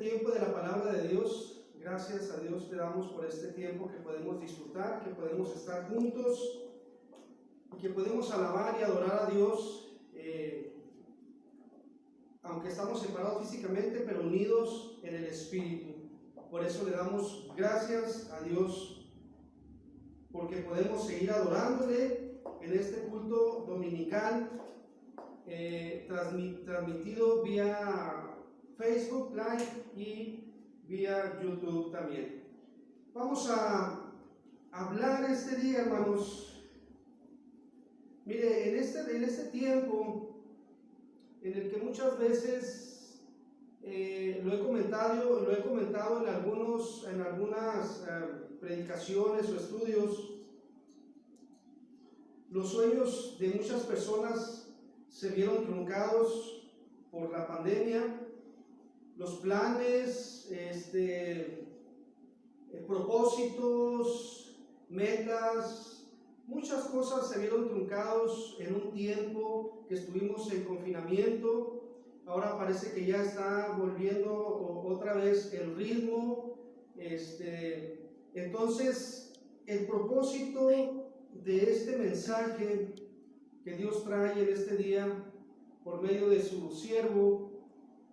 tiempo de la palabra de Dios. Gracias a Dios le damos por este tiempo que podemos disfrutar, que podemos estar juntos y que podemos alabar y adorar a Dios, aunque estamos separados físicamente, pero unidos en el Espíritu. Por eso le damos gracias a Dios, porque podemos seguir adorándole en este culto dominical, transmitido vía Facebook Live y vía YouTube también. Vamos a hablar este día, hermanos. Mire, en este tiempo en el que muchas veces lo he comentado en algunas predicaciones o estudios, los sueños de muchas personas se vieron truncados por la pandemia. Los planes, propósitos, metas, muchas cosas se vieron truncados en un tiempo que estuvimos en confinamiento. Ahora parece que ya está volviendo otra vez el ritmo. Entonces, el propósito de este mensaje que Dios trae en este día por medio de su siervo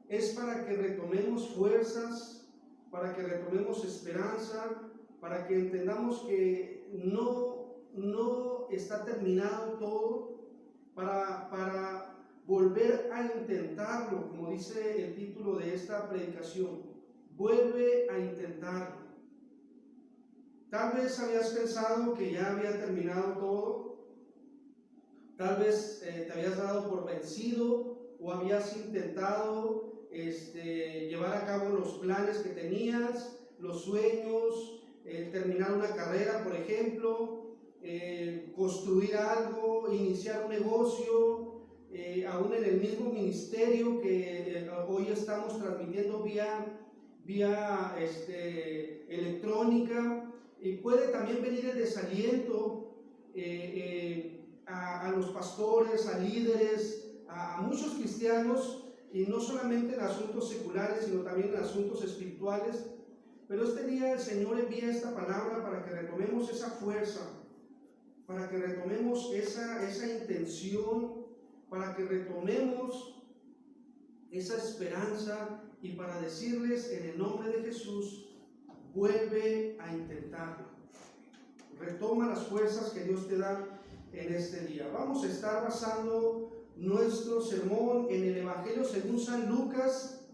es para que retomemos fuerzas, para que retomemos esperanza, para que entendamos que no está terminado todo, para volver a intentarlo, como dice el título de esta predicación. Vuelve a intentarlo. Tal vez habías pensado que ya había terminado todo, tal vez te habías dado por vencido o habías intentado llevar a cabo los planes que tenías, los sueños, terminar una carrera, por ejemplo, construir algo, iniciar un negocio, aún en el mismo ministerio que hoy estamos transmitiendo vía electrónica. Y puede también venir el desaliento a los pastores, a líderes, a muchos cristianos, y no solamente en asuntos seculares, sino también en asuntos espirituales. Pero este día el Señor envía esta palabra para que retomemos esa fuerza, para que retomemos esa intención, para que retomemos esa esperanza, y para decirles en el nombre de Jesús: vuelve a intentarlo. Retoma las fuerzas que Dios te da en este día. Vamos a estar basando nuestro sermón en el Evangelio según San Lucas,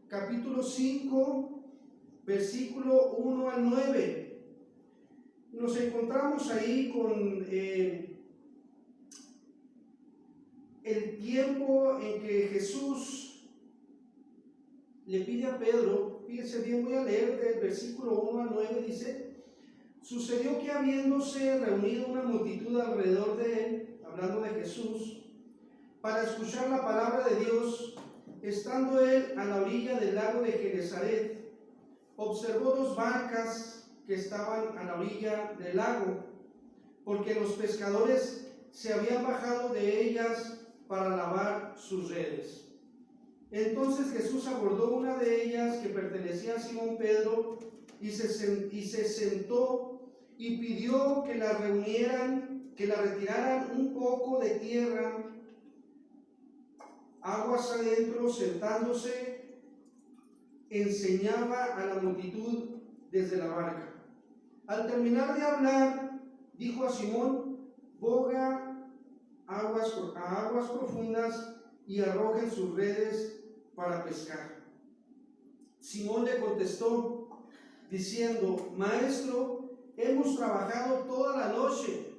capítulo 5, versículo 1 al 9. Nos encontramos ahí con el tiempo en que Jesús le pide a Pedro. Fíjense bien, voy a leer del versículo 1 al 9, dice: sucedió que habiéndose reunido una multitud alrededor de él, hablando de Jesús, para escuchar la palabra de Dios, estando él a la orilla del lago de Genesaret, observó dos barcas que estaban a la orilla del lago, porque los pescadores se habían bajado de ellas para lavar sus redes. Entonces Jesús abordó una de ellas que pertenecía a Simón Pedro y se sentó y pidió que la retiraran un poco de tierra, aguas adentro. Sentándose, enseñaba a la multitud desde la barca. Al terminar de hablar, dijo a Simón: boga a aguas profundas y arrojen sus redes para pescar. Simón le contestó diciendo: Maestro, hemos trabajado toda la noche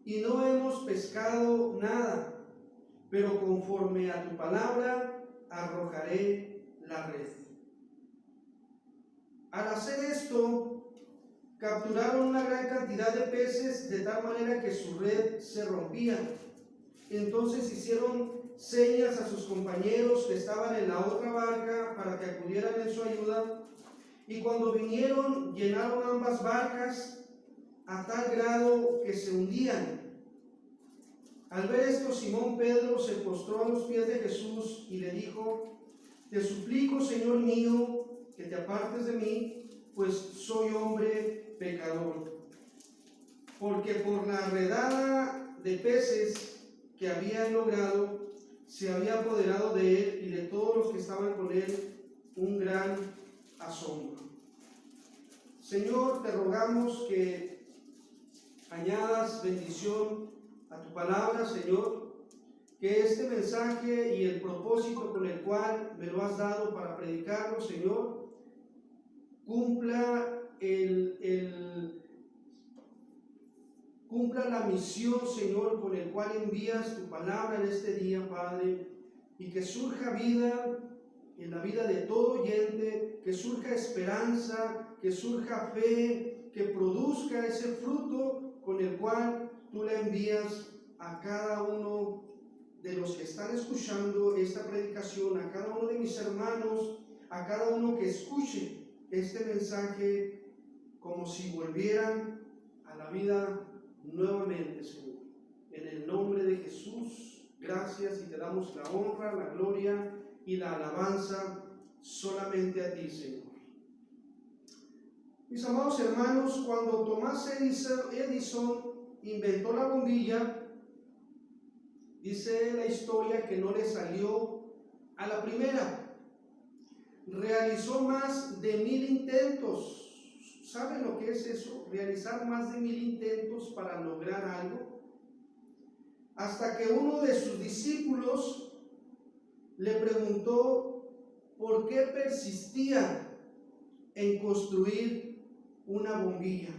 y no hemos pescado nada, pero conforme a tu palabra arrojaré la red. Al hacer esto, capturaron una gran cantidad de peces, de tal manera que su red se rompía. Entonces hicieron señas a sus compañeros que estaban en la otra barca para que acudieran en su ayuda, y cuando vinieron llenaron ambas barcas a tal grado que se hundían. Al ver esto, Simón Pedro se postró a los pies de Jesús y le dijo: te suplico, Señor mío, te apartes de mí, pues soy hombre pecador. Porque por la redada de peces que había logrado, se había apoderado de él y de todos los que estaban con él un gran asombro. Señor, te rogamos que añadas bendición a tu palabra, Señor, que este mensaje y el propósito con el cual me lo has dado para predicarlo, Señor, cumpla la misión, Señor, con el cual envías tu palabra en este día, Padre, y que surja vida en la vida de todo oyente, que surja esperanza, que surja fe, que produzca ese fruto con el cual tú le envías a cada uno de los que están escuchando esta predicación, a cada uno de mis hermanos, a cada uno que escuche este mensaje como si volvieran a la vida nuevamente, Señor. En el nombre de Jesús, gracias y te damos la honra, la gloria y la alabanza solamente a ti, Señor. Mis amados hermanos, cuando Thomas Edison inventó la bombilla, dice la historia que no le salió a la primera. Realizó más de 1000 intentos. ¿Saben lo que es eso? Realizar más de 1000 intentos para lograr algo. Hasta que uno de sus discípulos le preguntó por qué persistía en construir una bombilla,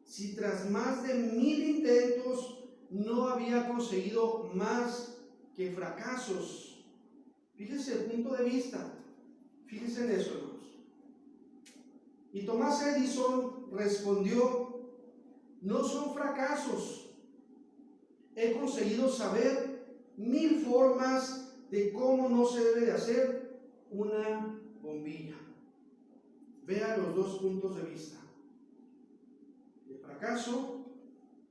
si tras más de 1000 intentos no había conseguido más que fracasos. Fíjense el punto de vista, fíjense en eso, hermanos. Y Thomas Edison respondió: no son fracasos, he conseguido saber 1000 formas de cómo no se debe de hacer una bombilla. Vea los dos puntos de vista, el fracaso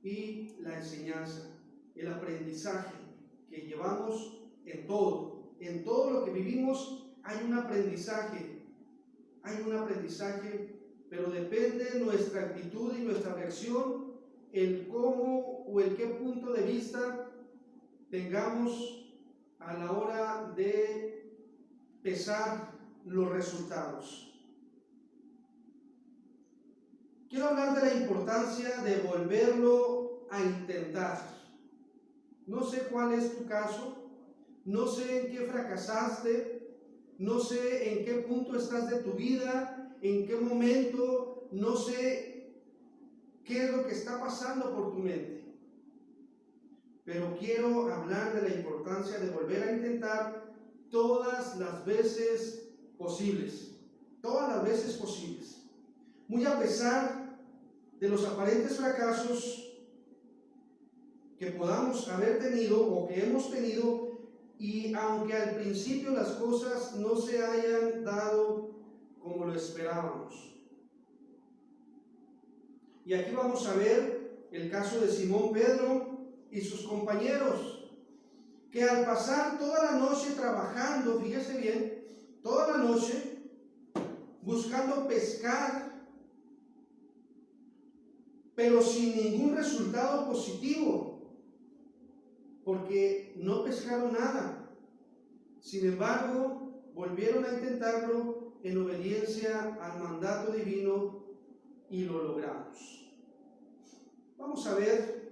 y la enseñanza, el aprendizaje que llevamos en todo lo que vivimos. Hay un aprendizaje, pero depende de nuestra actitud y nuestra reacción, el cómo o el qué punto de vista tengamos a la hora de pesar los resultados. Quiero hablar de la importancia de volverlo a intentar. No sé cuál es tu caso, no sé en qué fracasaste, no sé en qué punto estás de tu vida, en qué momento, no sé qué es lo que está pasando por tu mente. Pero quiero hablar de la importancia de volver a intentar todas las veces posibles. Todas las veces posibles. Muy a pesar de los aparentes fracasos que podamos haber tenido o que hemos tenido, y aunque al principio las cosas no se hayan dado como lo esperábamos. Y aquí vamos a ver el caso de Simón Pedro y sus compañeros, que al pasar toda la noche trabajando, fíjese bien, toda la noche buscando pescar, pero sin ningún resultado positivo, porque no pescaron nada. Sin embargo, volvieron a intentarlo en obediencia al mandato divino y lo logramos. Vamos a ver,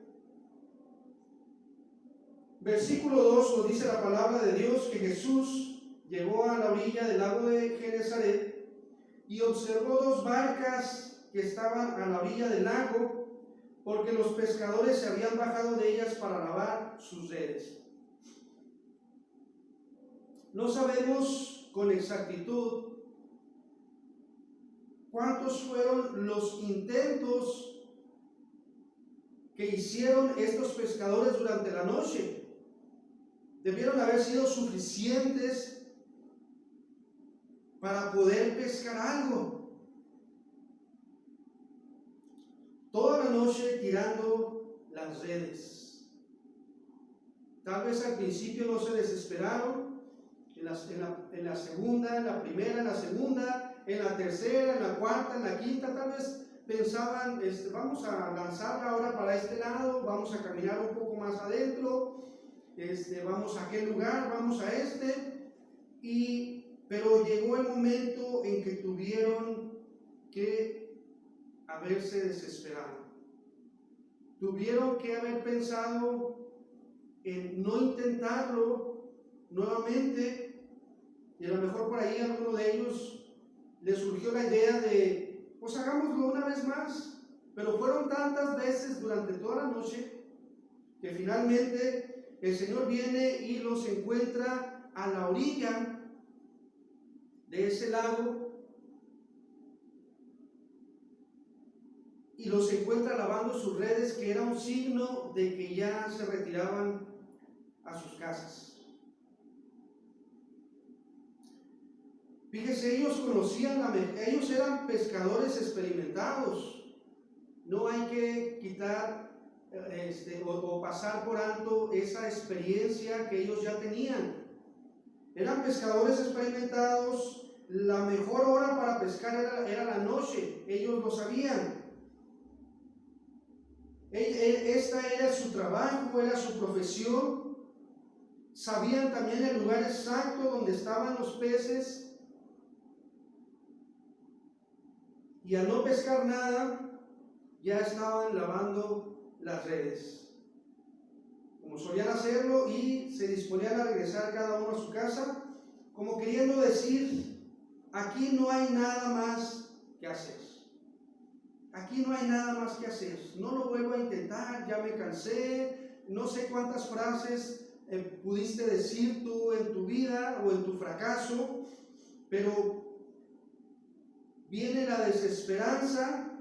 versículo 2 nos dice la palabra de Dios que Jesús llegó a la orilla del lago de Genesaret y observó 2 barcas que estaban a la orilla del lago, porque los pescadores se habían bajado de ellas para lavar sus redes. No sabemos con exactitud cuántos fueron los intentos que hicieron estos pescadores durante la noche. Debieron haber sido suficientes para poder pescar algo. Toda la noche tirando las redes. Tal vez al principio no se desesperaron, en la segunda, en la primera, en la segunda, en la tercera, en la cuarta, en la quinta. Tal vez pensaban, vamos a lanzarla ahora para este lado, vamos a caminar un poco más adentro, vamos a aquel lugar, vamos a pero llegó el momento en que tuvieron que haberse desesperado. Tuvieron que haber pensado en no intentarlo nuevamente, y a lo mejor por ahí a alguno de ellos les surgió la idea de, pues hagámoslo una vez más. Pero fueron tantas veces durante toda la noche que finalmente el Señor viene y los encuentra a la orilla de ese lago y los encuentra lavando sus redes, que era un signo de que ya se retiraban a sus casas. Fíjese, ellos eran pescadores experimentados. No hay que quitar o pasar por alto esa experiencia que ellos ya tenían. Eran pescadores experimentados. La mejor hora para pescar era la noche. Ellos lo sabían. Esta era su trabajo, era su profesión. Sabían también el lugar exacto donde estaban los peces. Y al no pescar nada, ya estaban lavando las redes, como solían hacerlo, y se disponían a regresar cada uno a su casa, como queriendo decir, aquí no hay nada más que hacer. Aquí no hay nada más que hacer. No lo vuelvo a intentar, ya me cansé. No sé cuántas frases pudiste decir tú en tu vida o en tu fracaso, pero viene la desesperanza,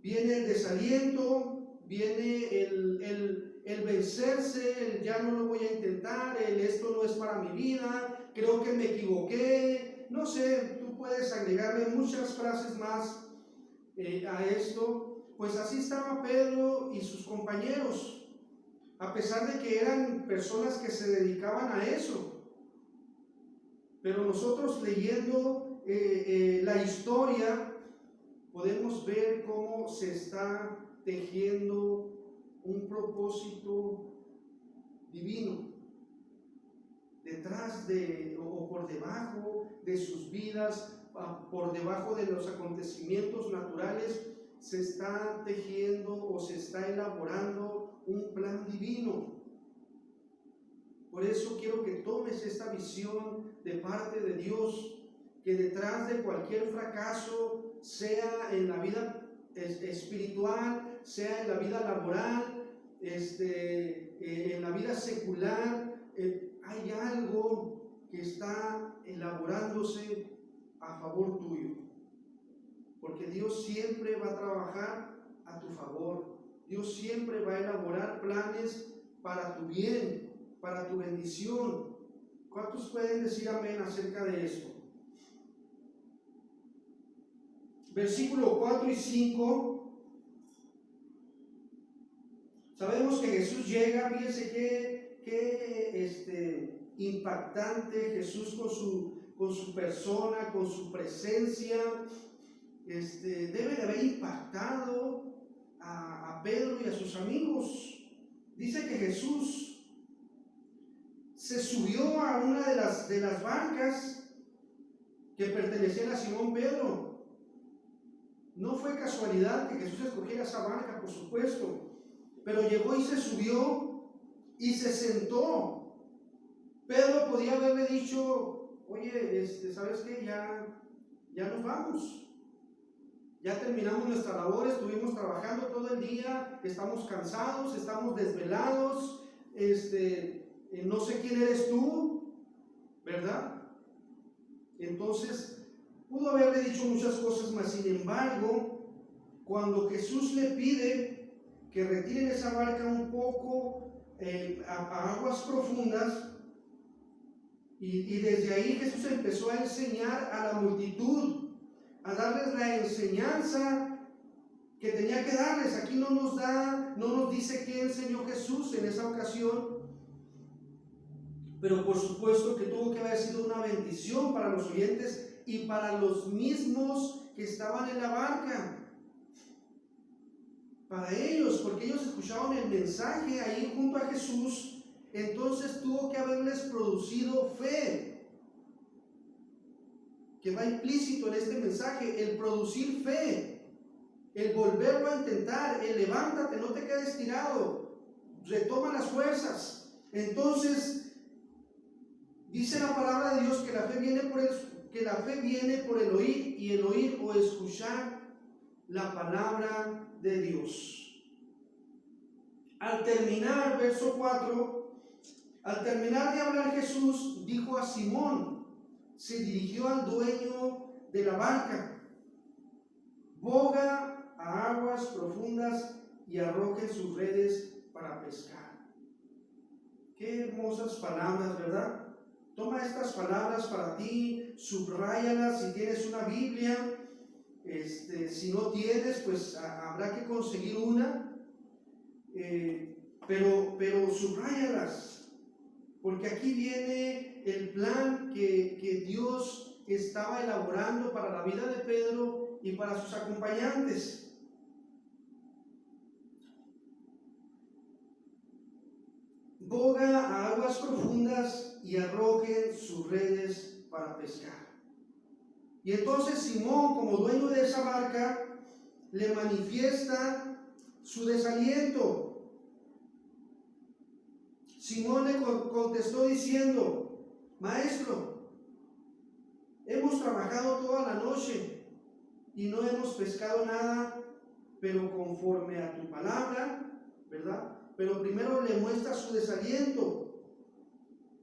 viene el desaliento, viene el vencerse, el ya no lo voy a intentar, el esto no es para mi vida, creo que me equivoqué. No sé, tú puedes agregarle muchas frases más a esto. Pues así estaba Pedro y sus compañeros, a pesar de que eran personas que se dedicaban a eso. Pero nosotros leyendo la historia podemos ver cómo se está tejiendo un propósito divino detrás o por debajo de sus vidas, por debajo de los acontecimientos naturales. Se está tejiendo o se está elaborando un plan divino. Por eso quiero que tomes esta visión de parte de Dios, que detrás de cualquier fracaso, sea en la vida espiritual, sea en la vida laboral, en la vida secular, hay algo que está elaborándose a favor tuyo. Porque Dios siempre va a trabajar a tu favor. Dios siempre va a elaborar planes para tu bien, para tu bendición. ¿Cuántos pueden decir amén acerca de esto? Versículo 4 y 5. Sabemos que Jesús llega. Fíjense que impactante Jesús con su persona, con su presencia. Debe de haber impactado a Pedro y a sus amigos. Dice que Jesús se subió a una de las barcas que pertenecían a Simón Pedro. No fue casualidad que Jesús escogiera esa barca, por supuesto, pero llegó y se subió y se sentó. Pedro podía haberle dicho, oye, ¿sabes qué? Ya nos vamos. Ya terminamos nuestra labor, estuvimos trabajando todo el día, estamos cansados, estamos desvelados, no sé quién eres tú, ¿verdad? Entonces, pudo haberle dicho muchas cosas más. Sin embargo, cuando Jesús le pide que retiren esa barca un poco a aguas profundas, y desde ahí Jesús empezó a enseñar a la multitud, a darles la enseñanza que tenía que darles. Aquí no nos dice qué enseñó Jesús en esa ocasión, pero por supuesto que tuvo que haber sido una bendición para los oyentes y para los mismos que estaban en la barca. Para ellos, porque ellos escuchaban el mensaje ahí junto a Jesús, entonces tuvo que haberles producido fe, que va implícito en este mensaje, el producir fe, el volverlo a intentar, el levántate, no te quedes tirado, retoma las fuerzas. Entonces, dice la palabra de Dios que la fe viene por el oír, y el oír o escuchar la palabra de Dios. Al terminar, verso 4, al terminar de hablar Jesús, dijo a Simón, se dirigió al dueño de la barca: boga a aguas profundas y arrojen sus redes para pescar. Qué hermosas palabras, ¿verdad? Toma estas palabras para ti, subráyalas si tienes una Biblia. Si no tienes, pues habrá que conseguir una. Pero subráyalas, porque aquí viene el plan que Dios estaba elaborando para la vida de Pedro y para sus acompañantes. Boga a aguas profundas y arrojen sus redes para pescar. Y entonces Simón, como dueño de esa barca, le manifiesta su desaliento. Simón le contestó diciendo: Maestro, hemos trabajado toda la noche y no hemos pescado nada, pero conforme a tu palabra, ¿verdad? Pero primero le muestra su desaliento.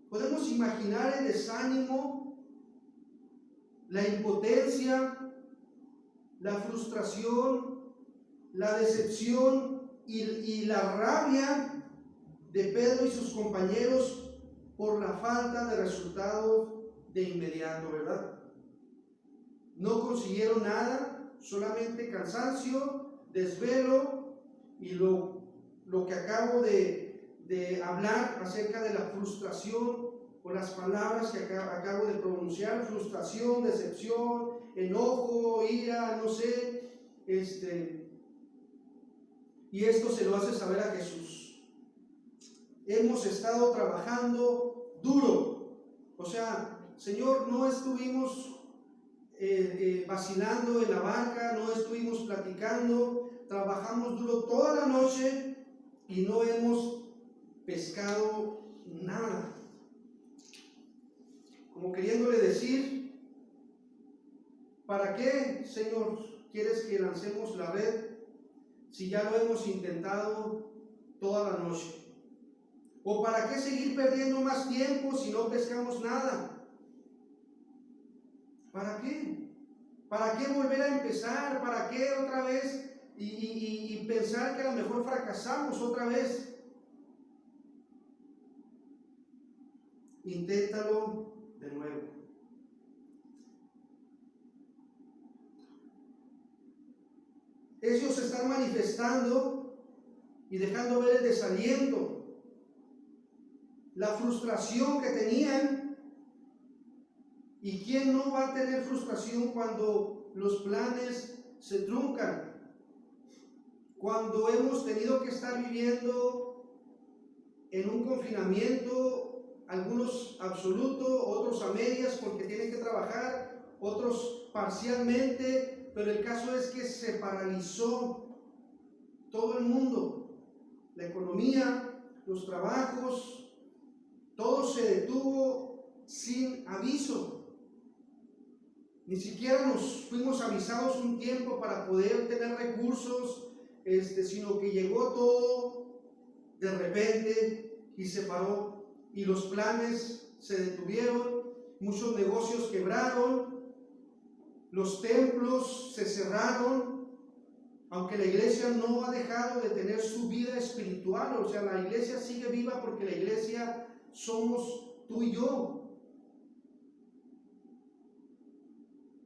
Podemos imaginar el desánimo, la impotencia, la frustración, la decepción y la rabia de Pedro y sus compañeros por la falta de resultados de inmediato, ¿verdad? No consiguieron nada, solamente cansancio, desvelo y lo que acabo de hablar acerca de la frustración, o las palabras que acabo de pronunciar: frustración, decepción, enojo, ira, no sé, y esto se lo hace saber a Jesús. Hemos estado trabajando duro, o sea, Señor, no estuvimos vacilando en la barca, no estuvimos platicando, trabajamos duro toda la noche y no hemos pescado nada. Como queriéndole decir: ¿para qué, Señor, quieres que lancemos la red si ya lo hemos intentado toda la noche? ¿O para qué seguir perdiendo más tiempo si no pescamos nada? ¿Para qué? ¿Para qué volver a empezar? ¿Para qué otra vez? Y pensar que a lo mejor fracasamos otra vez. Inténtalo de nuevo. Ellos se están manifestando y dejando ver el desaliento, la frustración que tenían. ¿Y quién no va a tener frustración cuando los planes se truncan? Cuando hemos tenido que estar viviendo en un confinamiento, algunos absoluto, otros a medias porque tienen que trabajar, otros parcialmente, pero el caso es que se paralizó todo el mundo, la economía, los trabajos, todo se detuvo sin aviso. Ni siquiera nos fuimos avisados un tiempo para poder tener recursos, sino que llegó todo de repente y se paró, y los planes se detuvieron, muchos negocios quebraron, los templos se cerraron, aunque la iglesia no ha dejado de tener su vida espiritual. O sea, la iglesia sigue viva porque la iglesia somos tú y yo.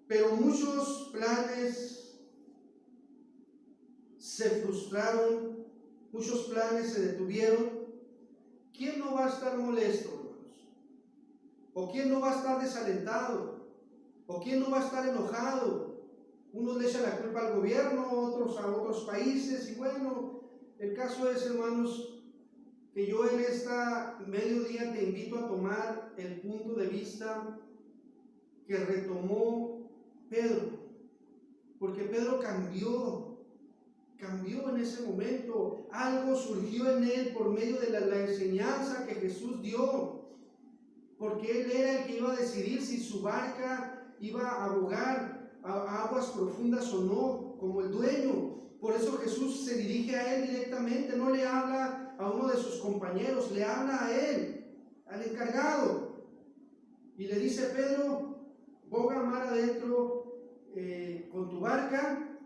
Pero muchos planes se frustraron, muchos planes se detuvieron. ¿Quién no va a estar molesto, hermanos? ¿O quién no va a estar desalentado? ¿O quién no va a estar enojado? Unos le echan la culpa al gobierno, otros a otros países. Y bueno, el caso es, hermanos, que yo en esta mediodía te invito a tomar el punto de vista que retomó Pedro. Porque Pedro cambió en ese momento. Algo surgió en él por medio de la enseñanza que Jesús dio. Porque él era el que iba a decidir si su barca iba a bogar a aguas profundas o no, como el dueño. Por eso Jesús se dirige a él directamente, no le habla a uno de sus compañeros, le habla a él, al encargado. Y le dice: Pedro, boga mar adentro con tu barca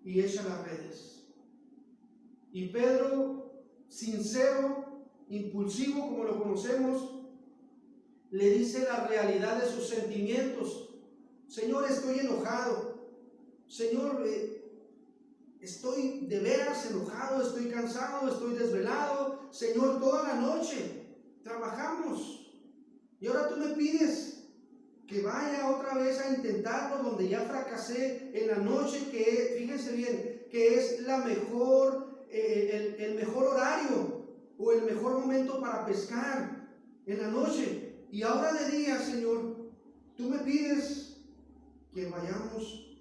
y echa las redes. Y Pedro, sincero, impulsivo como lo conocemos, le dice la realidad de sus sentimientos. Señor, estoy enojado. Señor, estoy de veras enojado, estoy cansado, estoy desvelado. Señor, toda la noche trabajamos. Y ahora tú me pides que vaya otra vez a intentarlo donde ya fracasé en la noche, que fíjense bien, que es la mejor, el mejor horario o el mejor momento para pescar, en la noche. Y ahora de día, Señor, tú me pides que vayamos,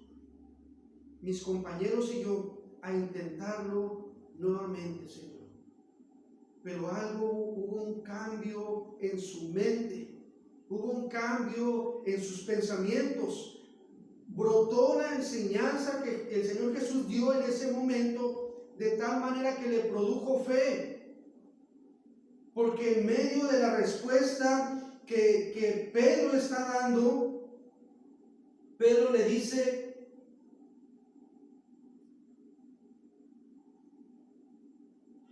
mis compañeros y yo, a intentarlo nuevamente, Señor. Pero hubo un cambio en su mente, hubo un cambio en sus pensamientos. Brotó la enseñanza que el Señor Jesús dio en ese momento, de tal manera que le produjo fe. Porque en medio de la respuesta que Pedro está dando, Pedro le dice: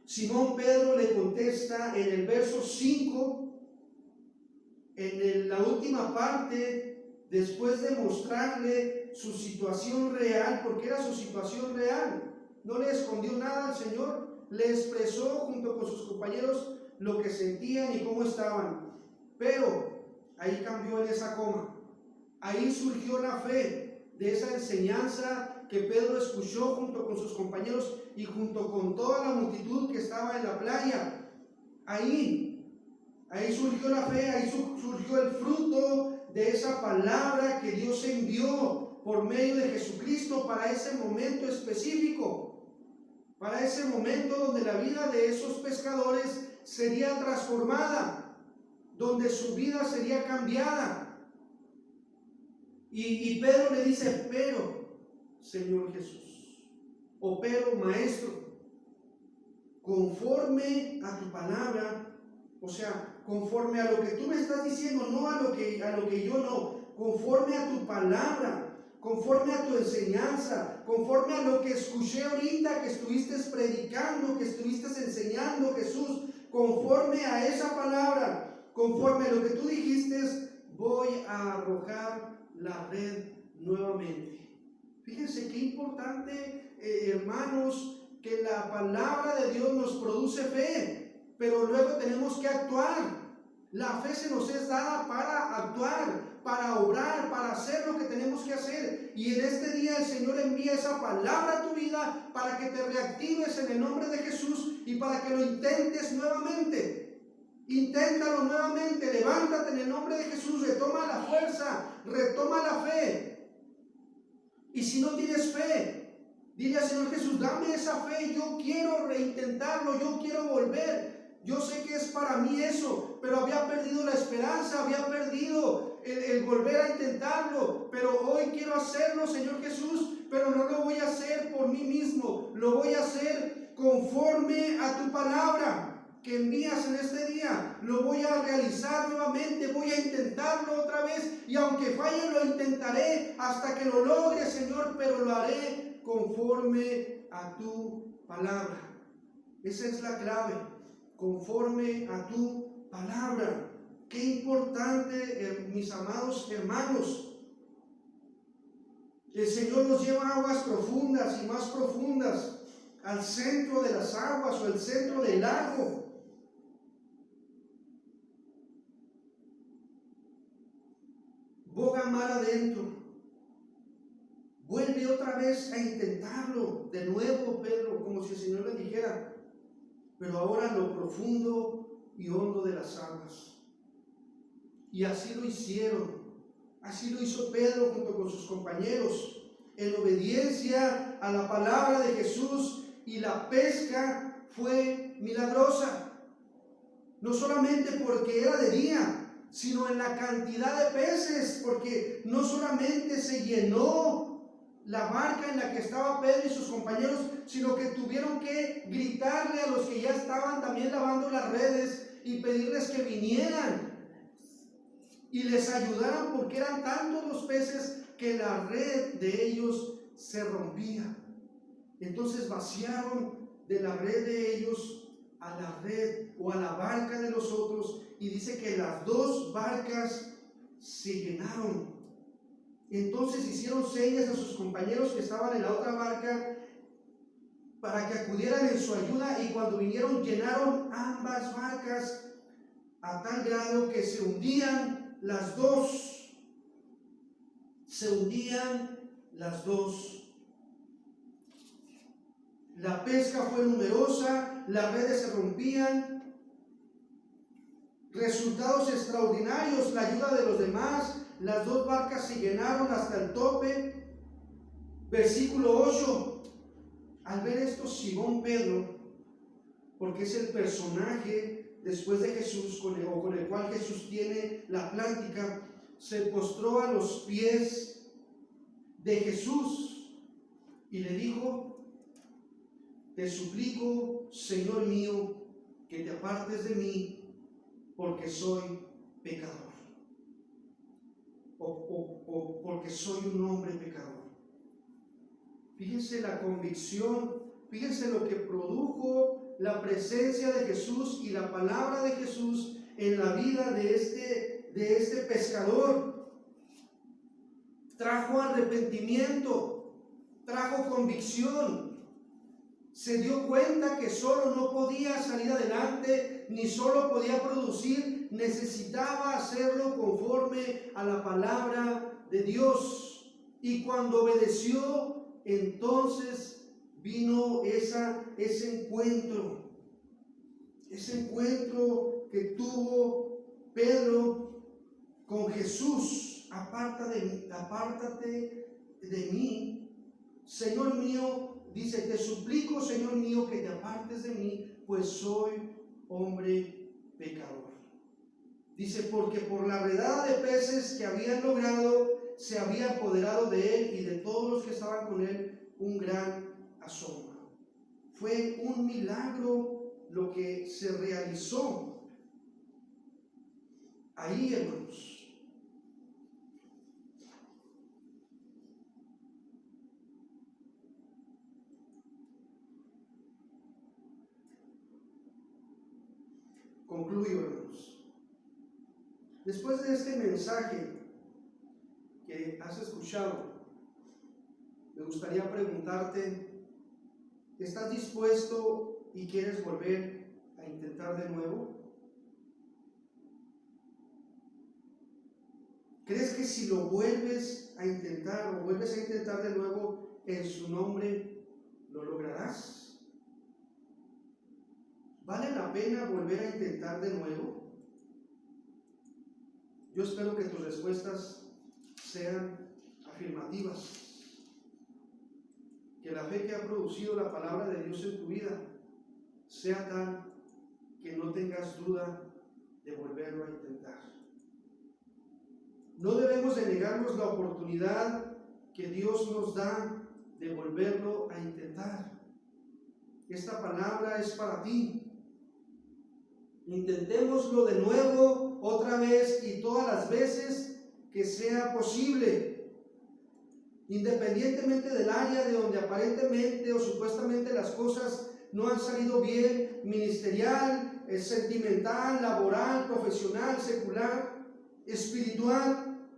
Simón Pedro le contesta en el verso 5, en la última parte, después de mostrarle su situación real, porque era su situación real, no le escondió nada al Señor, le expresó junto con sus compañeros lo que sentían y cómo estaban. Pero ahí cambió en esa coma. Ahí surgió la fe de esa enseñanza que Pedro escuchó junto con sus compañeros y junto con toda la multitud que estaba en la playa. Ahí surgió la fe, ahí surgió el fruto de esa palabra que Dios envió por medio de Jesucristo para ese momento específico, para ese momento donde la vida de esos pescadores sería transformada, donde su vida sería cambiada. Y Pedro le dice: pero, Señor Jesús, o pero, Maestro, conforme a tu palabra, o sea, conforme a lo que tú me estás diciendo, no a lo que yo no, conforme a tu palabra, conforme a tu enseñanza, conforme a lo que escuché ahorita que estuviste predicando, que estuviste enseñando, Jesús, conforme a esa palabra, conforme a lo que tú dijiste, voy a arrojar la red nuevamente. Fíjense qué importante, hermanos, que la palabra de Dios nos produce fe, pero luego tenemos que actuar. La fe se nos es dada para actuar, para obrar, para hacer lo que tenemos que hacer. Y en este día el Señor envía esa palabra a tu vida para que te reactives en el nombre de Jesús y para que lo intentes nuevamente. Inténtalo nuevamente, levántate en el nombre de Jesús, retoma la fuerza, retoma la fe. Y si no tienes fe, dile al Señor Jesús: dame esa fe, yo quiero reintentarlo, yo quiero volver. Yo sé que es para mí eso, pero había perdido la esperanza, había perdido el volver a intentarlo, pero hoy quiero hacerlo, Señor Jesús, pero no lo voy a hacer por mí mismo, lo voy a hacer conforme a tu palabra que envías en este día. Lo voy a realizar nuevamente, voy a intentarlo otra vez, y aunque falle lo intentaré hasta que lo logre, Señor, pero lo haré conforme a tu palabra. Esa es la clave, conforme a tu palabra. Qué importante, mis amados hermanos. El Señor nos lleva a aguas profundas y más profundas, al centro de las aguas o el centro del lago. mar adentro. Vuelve otra vez a intentarlo de nuevo, Pedro, como si el Señor le dijera, pero ahora en lo profundo y hondo de las aguas. Y así lo hicieron. Así lo hizo Pedro junto con sus compañeros, en obediencia a la palabra de Jesús, y la pesca fue milagrosa. No solamente porque era de día, sino en la cantidad de peces, porque no solamente se llenó la barca en la que estaba Pedro y sus compañeros, sino que tuvieron que gritarle a los que ya estaban también lavando las redes y pedirles que vinieran y les ayudaran, porque eran tantos los peces que la red de ellos se rompía. Entonces vaciaron de la red de ellos a la red o a la barca de los otros, y dice que las dos barcas se llenaron. Entonces hicieron señas a sus compañeros que estaban en la otra barca para que acudieran en su ayuda, y cuando vinieron llenaron ambas barcas a tal grado que se hundían las dos. Se hundían las dos. La pesca fue numerosa, las redes se rompían. Resultados extraordinarios, la ayuda de los demás. Las dos barcas se llenaron hasta el tope. Versículo 8. Al ver esto, Simón Pedro, porque es el personaje después de Jesús con el cual Jesús tiene la plática, se postró a los pies de Jesús y le dijo: te suplico, Señor mío, que te apartes de mí, porque soy pecador. Porque soy un hombre pecador. Fíjense la convicción, fíjense lo que produjo la presencia de Jesús y la palabra de Jesús en la vida de este pescador. Trajo arrepentimiento, trajo convicción. Se dio cuenta que solo no podía salir adelante, ni solo podía producir, necesitaba hacerlo conforme a la palabra de Dios. Y cuando obedeció, entonces vino ese encuentro que tuvo Pedro con Jesús. Apártate de mí, Señor mío. Dice: te suplico, Señor mío, que te apartes de mí, pues soy hombre pecador. Dice: porque por la redada de peces que habían logrado, se había apoderado de él y de todos los que estaban con él un gran asombro. Fue un milagro lo que se realizó ahí, hermanos. Concluyo, hermanos. Después de este mensaje que has escuchado, me gustaría preguntarte: ¿estás dispuesto y quieres volver a intentar de nuevo? ¿Crees que si lo vuelves a intentar o vuelves a intentar de nuevo en su nombre, lo lograrás? ¿Vale la pena volver a intentar de nuevo? Yo espero que tus respuestas sean afirmativas. Que la fe que ha producido la palabra de Dios en tu vida sea tal que no tengas duda de volverlo a intentar. No debemos de negarnos la oportunidad que Dios nos da de volverlo a intentar. Esta palabra es para ti. Intentémoslo de nuevo, otra vez y todas las veces que sea posible. Independientemente del área de donde aparentemente o supuestamente las cosas no han salido bien, ministerial, sentimental, laboral, profesional, secular, espiritual.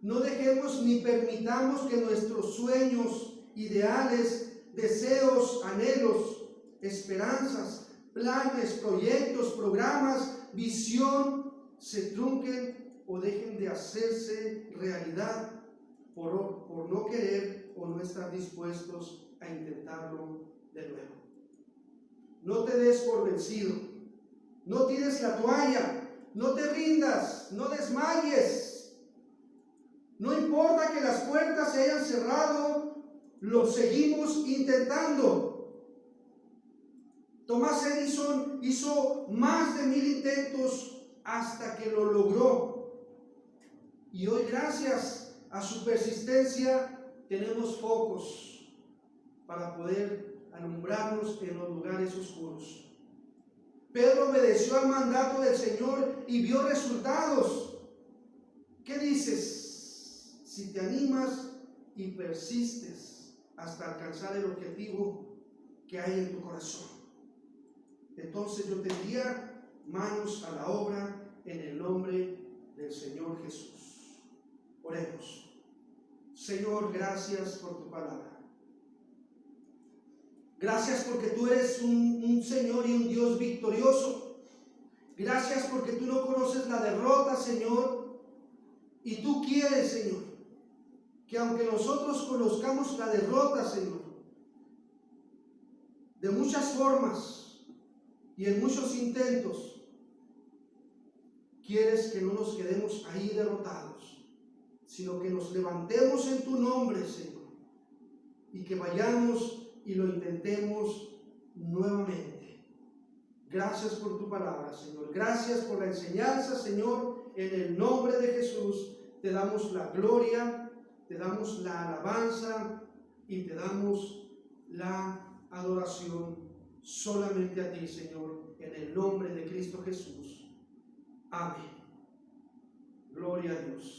No dejemos ni permitamos que nuestros sueños, ideales, deseos, anhelos, esperanzas, planes, proyectos, programas, visión se trunquen o dejen de hacerse realidad por no querer o no estar dispuestos a intentarlo de nuevo. No te des por vencido, no tires la toalla, no te rindas, no desmayes. No importa que las puertas se hayan cerrado, lo seguimos intentando. Tomás Edison hizo más de 1000 intentos hasta que lo logró. Y hoy, gracias a su persistencia, tenemos focos para poder alumbrarnos en los lugares oscuros. Pedro obedeció al mandato del Señor y vio resultados. ¿Qué dices? Si te animas y persistes hasta alcanzar el objetivo que hay en tu corazón, entonces yo te diría: manos a la obra en el nombre del Señor Jesús. Oremos. Señor, gracias por tu palabra. Gracias porque tú eres un Señor y un Dios victorioso. Gracias porque tú no conoces la derrota, Señor. Y tú quieres, Señor, que aunque nosotros conozcamos la derrota, Señor, de muchas formas y en muchos intentos, quieres que no nos quedemos ahí derrotados, sino que nos levantemos en tu nombre, Señor, y que vayamos y lo intentemos nuevamente. Gracias por tu palabra, Señor. Gracias por la enseñanza, Señor. En el nombre de Jesús te damos la gloria, te damos la alabanza y te damos la adoración solamente a ti, Señor, en el nombre de Cristo Jesús. Amén. Gloria a Dios.